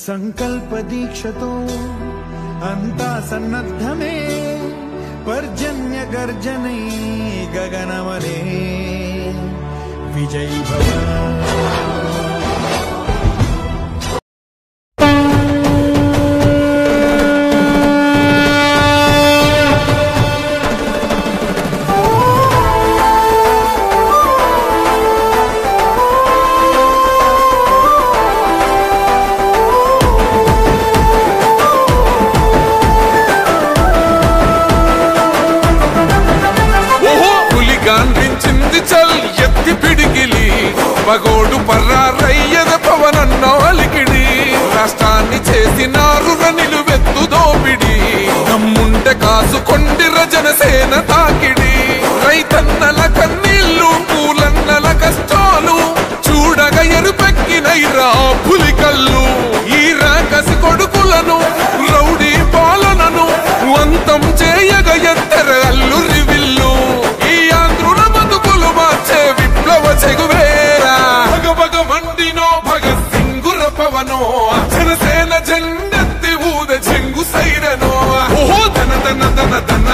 సంకల్ప దీక్షతో అంతా సన్నద్ధమే పర్జన్య గర్జనై గగనమనే విజయీ భవ. ఎత్తి పిడికిలి పగోడు పర్రారయ్యద పవనన్నో అలికిడి రాష్ట్రాన్ని చేసినారు నిలువెత్తు దోపిడి నమ్ముంటే కాసుకొండిర జనసేన తాకిడి రైతన్నల కన్నీళ్లు పూలన్నల కష్టాలు చూడగా ఎరుపెక్కినైరా పులికల్లు ఈ రాకసి కొడుకులను రౌడీ పాలనను అంతం చేయగ ఎత్తర అల్లు రివిల్లు ఈ ఆంధ్రుల బతుకులు మార్చే విప్లవ చెగువేరా భగభగ మండినో భగత్ సింగుర పవనో జనసేన జెండెత్తి ఊద చెంగు సైరనో ఓహో ధన ధన ధన ధన